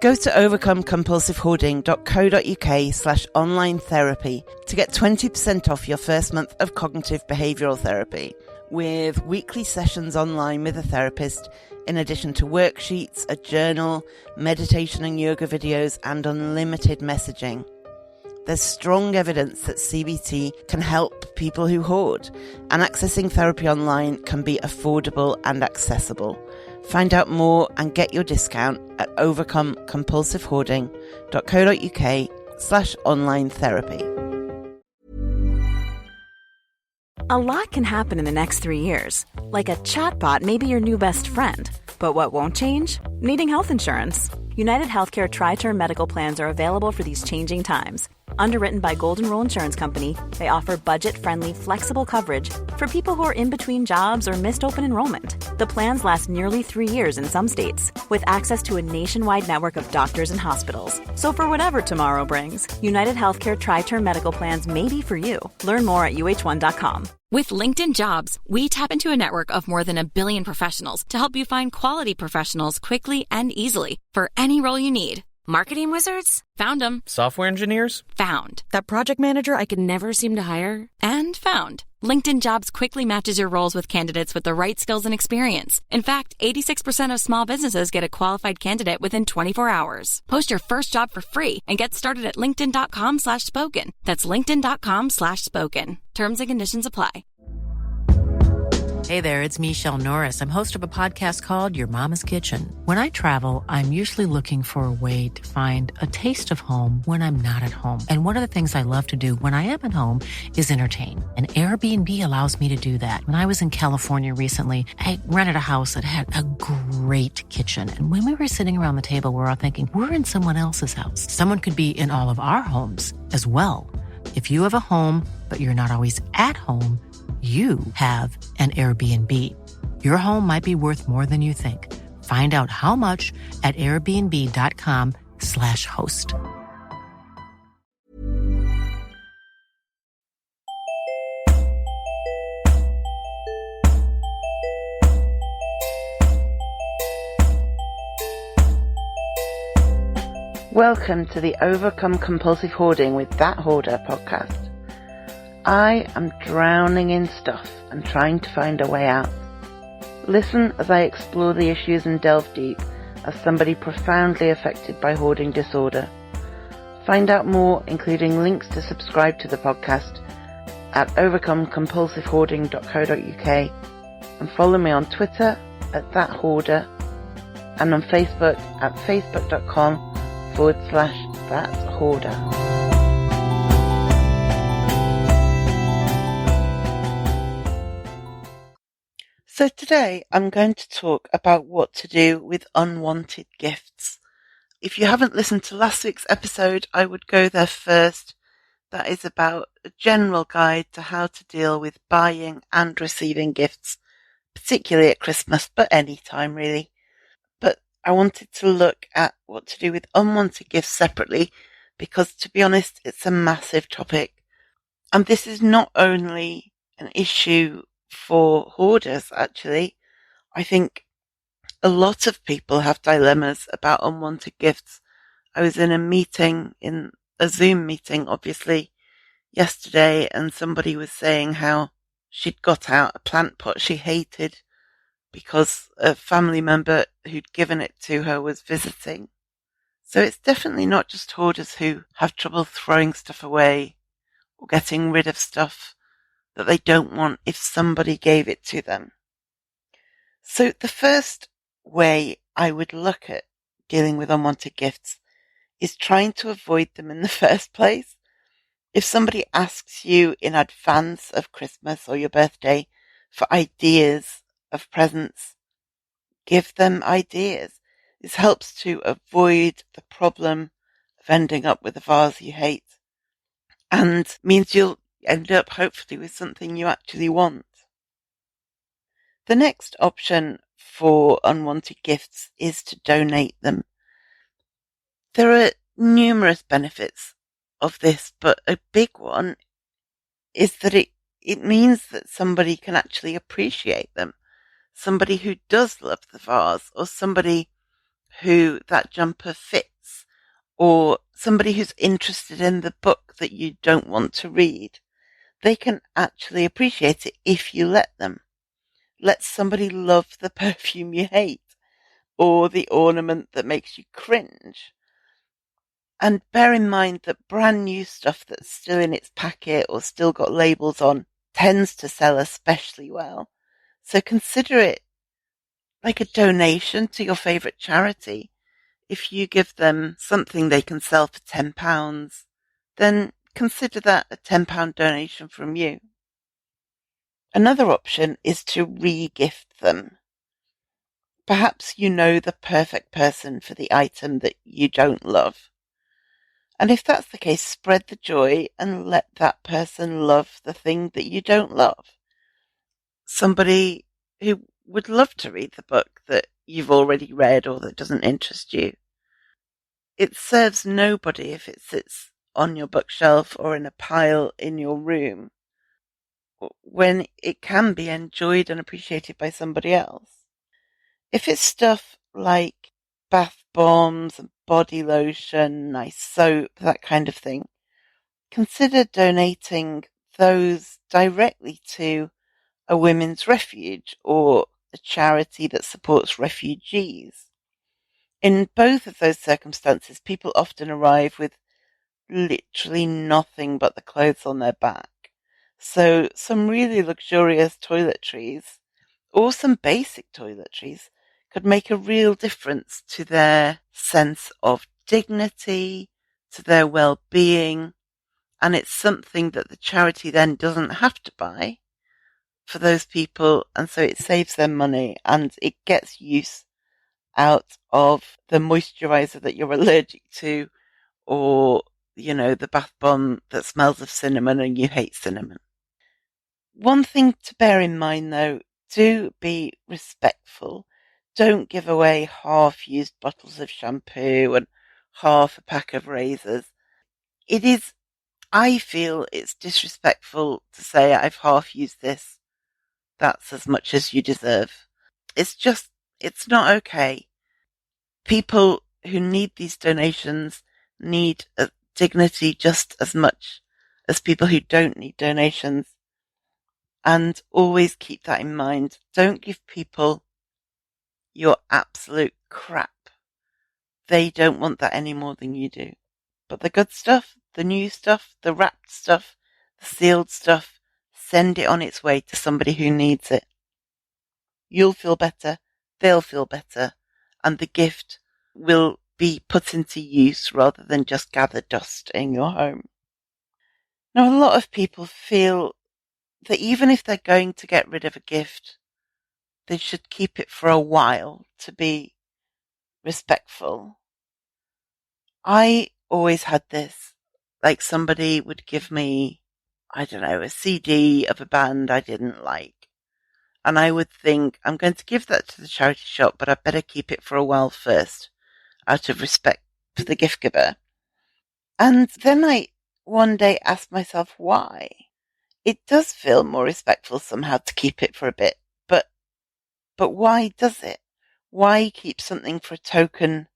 Go to overcomecompulsivehoarding.co.uk/online therapy to get 20% off your first month of cognitive behavioural therapy, with weekly sessions online with a therapist, in addition to worksheets, a journal, meditation and yoga videos, and unlimited messaging. There's strong evidence that CBT can help people who hoard, and accessing therapy online can be affordable and accessible. Find out more and get your discount at overcomecompulsivehoarding.co.uk/online therapy. A lot can happen in the next 3 years. Like a chatbot may be your new best friend. But what won't change? Needing health insurance. United Healthcare Tri-Term Medical Plans are available for these changing times. Underwritten by Golden Rule Insurance Company, they offer budget-friendly, flexible coverage for people who are in between jobs or missed open enrollment. The plans last nearly 3 years in some states, with access to a nationwide network of doctors and hospitals. So for whatever tomorrow brings, United Healthcare Tri-Term Medical Plans may be for you. Learn more at uh1.com. With LinkedIn Jobs, we tap into a network of more than 1 billion professionals to help you find quality professionals quickly and easily for any role you need. Marketing wizards? Found them. Software engineers? Found. That project manager I could never seem to hire? And found. LinkedIn Jobs quickly matches your roles with candidates with the right skills and experience. In fact, 86% of small businesses get a qualified candidate within 24 hours. Post your first job for free and get started at linkedin.com/spoken. That's linkedin.com/spoken. Terms and conditions apply. Hey there, it's Michelle Norris. I'm host of a podcast called Your Mama's Kitchen. When I travel, I'm usually looking for a way to find a taste of home when I'm not at home. And one of the things I love to do when I am at home is entertain. And Airbnb allows me to do that. When I was in California recently, I rented a house that had a great kitchen. And when we were sitting around the table, we were all thinking, we're in someone else's house. Someone could be in all of our homes as well. If you have a home, but you're not always at home, you have an Airbnb. Your home might be worth more than you think. Find out how much at airbnb.com/host. Welcome to the Overcome Compulsive Hoarding with That Hoarder podcast. I am drowning in stuff and trying to find a way out. Listen as I explore the issues and delve deep as somebody profoundly affected by hoarding disorder. Find out more, including links to subscribe to the podcast, at overcomecompulsivehoarding.co.uk, and follow me on Twitter at That Hoarder and on Facebook at facebook.com/That Hoarder. So today I'm going to talk about what to do with unwanted gifts. If you haven't listened to last week's episode, I would go there first. That is about a general guide to how to deal with buying and receiving gifts, particularly at Christmas, but any time really. But I wanted to look at what to do with unwanted gifts separately because, to be honest, it's a massive topic. And this is not only an issue for hoarders, actually. I think a lot of people have dilemmas about unwanted gifts. I was in a Zoom meeting, obviously, yesterday, and somebody was saying how she'd got out a plant pot she hated because a family member who'd given it to her was visiting. So it's definitely not just hoarders who have trouble throwing stuff away or getting rid of stuff that they don't want if somebody gave it to them. So the first way I would look at dealing with unwanted gifts is trying to avoid them in the first place. If somebody asks you in advance of Christmas or your birthday for ideas of presents, give them ideas. This helps to avoid the problem of ending up with a vase you hate and means you'll end up hopefully with something you actually want. The next option for unwanted gifts is to donate them. There are numerous benefits of this, but a big one is that it means that somebody can actually appreciate them. Somebody who does love the vase, or somebody who that jumper fits, or somebody who's interested in the book that you don't want to read. They can actually appreciate it if you let them. Let somebody love the perfume you hate, or the ornament that makes you cringe. And bear in mind that brand new stuff that's still in its packet or still got labels on tends to sell especially well. So consider it like a donation to your favourite charity. If you give them something they can sell for £10, then consider that a £10 donation from you. Another option is to re-gift them. Perhaps you know the perfect person for the item that you don't love. And if that's the case, spread the joy and let that person love the thing that you don't love. Somebody who would love to read the book that you've already read or that doesn't interest you. It serves nobody if it sits on your bookshelf or in a pile in your room when it can be enjoyed and appreciated by somebody else. If it's stuff like bath bombs and body lotion, nice soap, that kind of thing, consider donating those directly to a women's refuge or a charity that supports refugees. In both of those circumstances, people often arrive with literally nothing but the clothes on their back. So some really luxurious toiletries or some basic toiletries could make a real difference to their sense of dignity, to their well-being, and it's something that the charity then doesn't have to buy for those people, and so it saves them money and it gets use out of the moisturizer that you're allergic to, or, the bath bomb that smells of cinnamon and you hate cinnamon. One thing to bear in mind though, do be respectful. Don't give away half-used bottles of shampoo and half a pack of razors. I feel it's disrespectful to say I've half-used this. That's as much as you deserve. It's not okay. People who need these donations need dignity just as much as people who don't need donations. And always keep that in mind. Don't give people your absolute crap. They don't want that any more than you do. But the good stuff, the new stuff, the wrapped stuff, the sealed stuff, send it on its way to somebody who needs it. You'll feel better, they'll feel better, and the gift will be put into use rather than just gather dust in your home. Now, a lot of people feel that even if they're going to get rid of a gift, they should keep it for a while to be respectful. I always had this, like somebody would give me, I don't know, a CD of a band I didn't like. And I would think, I'm going to give that to the charity shop, but I better keep it for a while first, out of respect for the gift giver. And then I one day asked myself why. It does feel more respectful somehow to keep it for a bit, but why does it? Why keep something for a token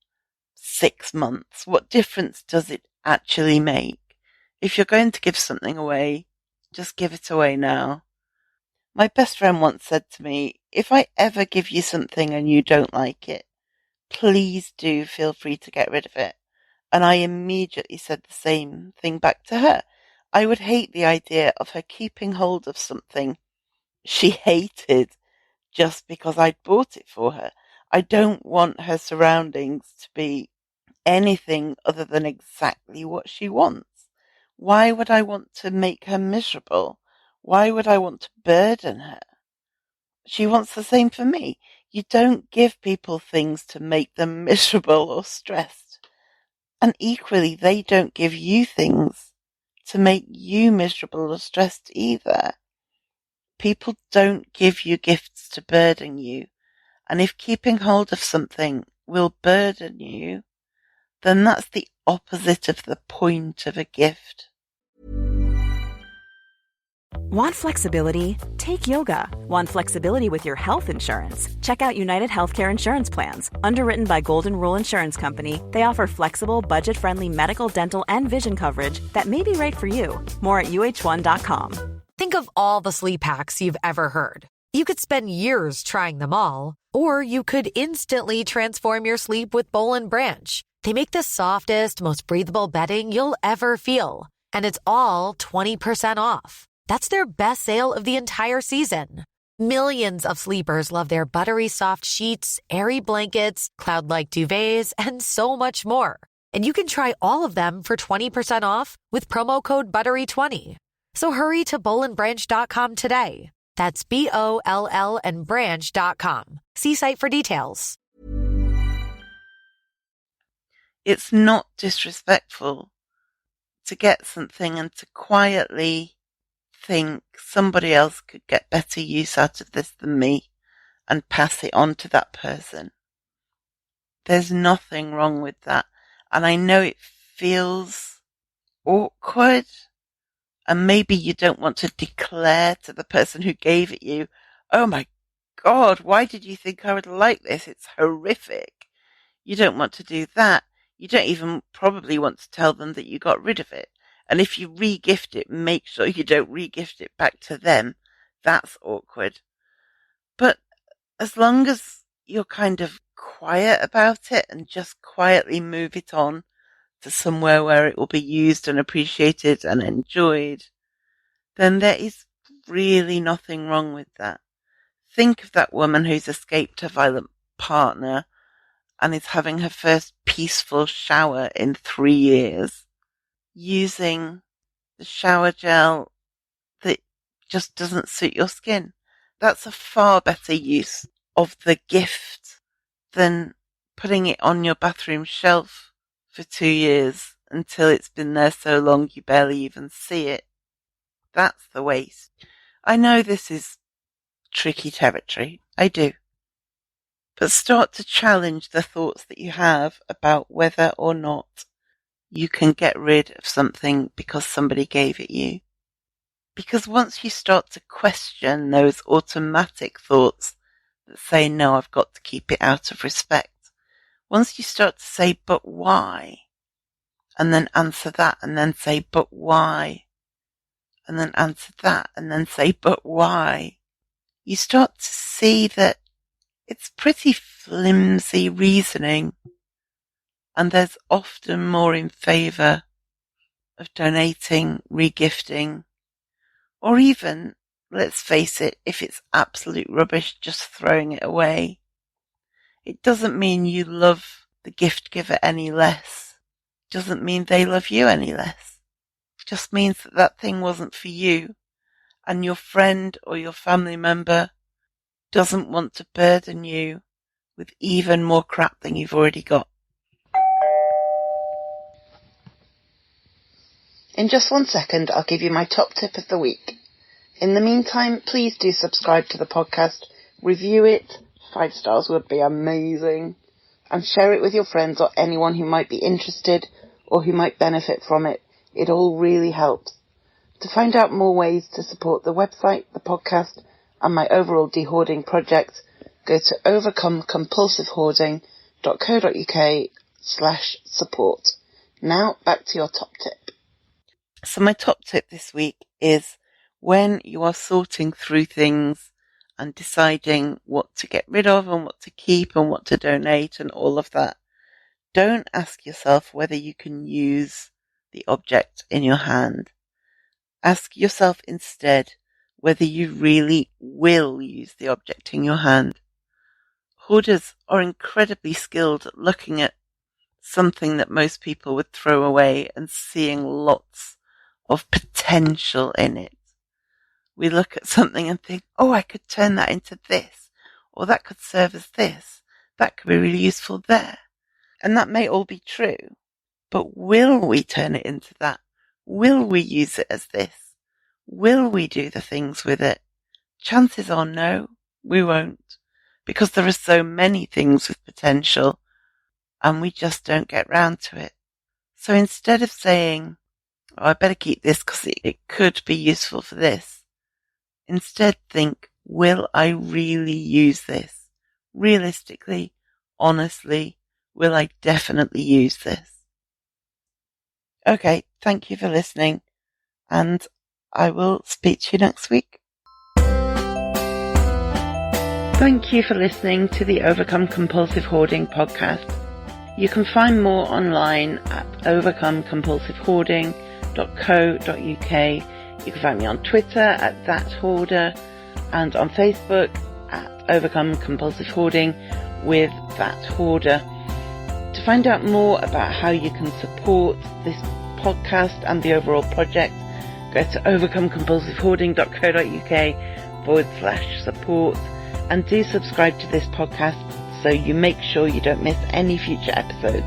6 months? What difference does it actually make? If you're going to give something away, just give it away now. My best friend once said to me, if I ever give you something and you don't like it, please do feel free to get rid of it. And I immediately said the same thing back to her. I would hate the idea of her keeping hold of something she hated just because I'd bought it for her. I don't want her surroundings to be anything other than exactly what she wants. Why would I want to make her miserable? Why would I want to burden her? She wants the same for me. You don't give people things to make them miserable or stressed. And equally, they don't give you things to make you miserable or stressed either. People don't give you gifts to burden you. And if keeping hold of something will burden you, then that's the opposite of the point of a gift. Want flexibility? Take yoga. Want flexibility with your health insurance? Check out United Healthcare Insurance Plans. Underwritten by Golden Rule Insurance Company, they offer flexible, budget-friendly medical, dental, and vision coverage that may be right for you. More at uh1.com. Think of all the sleep hacks you've ever heard. You could spend years trying them all, or you could instantly transform your sleep with Bowl and Branch. They make the softest, most breathable bedding you'll ever feel. And it's all 20% off. That's their best sale of the entire season. Millions of sleepers love their buttery soft sheets, airy blankets, cloud-like duvets, and so much more. And you can try all of them for 20% off with promo code BUTTERY20. So hurry to bowlandbranch.com today. That's BOLL and branch.com. See site for details. It's not disrespectful to get something and to quietly think somebody else could get better use out of this than me and pass it on to that person. There's nothing wrong with that. And I know it feels awkward, and maybe you don't want to declare to the person who gave it you, oh my God, why did you think I would like this? It's horrific. You don't want to do that. You don't even probably want to tell them that you got rid of it. And if you re-gift it, make sure you don't re-gift it back to them. That's awkward. But as long as you're kind of quiet about it and just quietly move it on to somewhere where it will be used and appreciated and enjoyed, then there is really nothing wrong with that. Think of that woman who's escaped her violent partner and is having her first peaceful shower in 3 years, using the shower gel that just doesn't suit your skin. That's a far better use of the gift than putting it on your bathroom shelf for 2 years until it's been there so long you barely even see it. That's the waste. I know this is tricky territory. I do. But start to challenge the thoughts that you have about whether or not you can get rid of something because somebody gave it you. Because once you start to question those automatic thoughts that say, no, I've got to keep it out of respect, once you start to say, but why? And then answer that and then say, but why? And then answer that and then say, but why? You start to see that it's pretty flimsy reasoning, and there's often more in favour of donating, regifting, or even, let's face it, if it's absolute rubbish, just throwing it away. It doesn't mean you love the gift giver any less. It doesn't mean they love you any less. It just means that that thing wasn't for you, and your friend or your family member doesn't want to burden you with even more crap than you've already got. In just 1 second, I'll give you my top tip of the week. In the meantime, please do subscribe to the podcast, review it, 5 stars would be amazing, and share it with your friends or anyone who might be interested or who might benefit from it. It all really helps. To find out more ways to support the website, the podcast, and my overall de-hoarding project, go to overcomecompulsivehoarding.co.uk/support. Now, back to your top tip. So my top tip this week is when you are sorting through things and deciding what to get rid of and what to keep and what to donate and all of that, don't ask yourself whether you can use the object in your hand. Ask yourself instead whether you really will use the object in your hand. Hoarders are incredibly skilled at looking at something that most people would throw away and seeing lots of potential in it. We look at something and think, oh, I could turn that into this, or that could serve as this. That could be really useful there. And that may all be true, but will we turn it into that? Will we use it as this? Will we do the things with it? Chances are no, we won't, because there are so many things with potential and we just don't get round to it. So instead of saying, oh, I better keep this because it could be useful for this, Instead think, will I really use this? Realistically, honestly, will I definitely use this? Okay, thank you for listening, and I will speak to you next week. Thank you for listening to the Overcome Compulsive Hoarding podcast. You can find more online at overcomecompulsivehoarding.co.uk. You can find me on Twitter at @thathoarder and on Facebook at Overcome Compulsive Hoarding with That Hoarder. To find out more about how you can support this podcast and the overall project, go to overcomecompulsivehoarding.co.uk/support and do subscribe to this podcast so you make sure you don't miss any future episodes.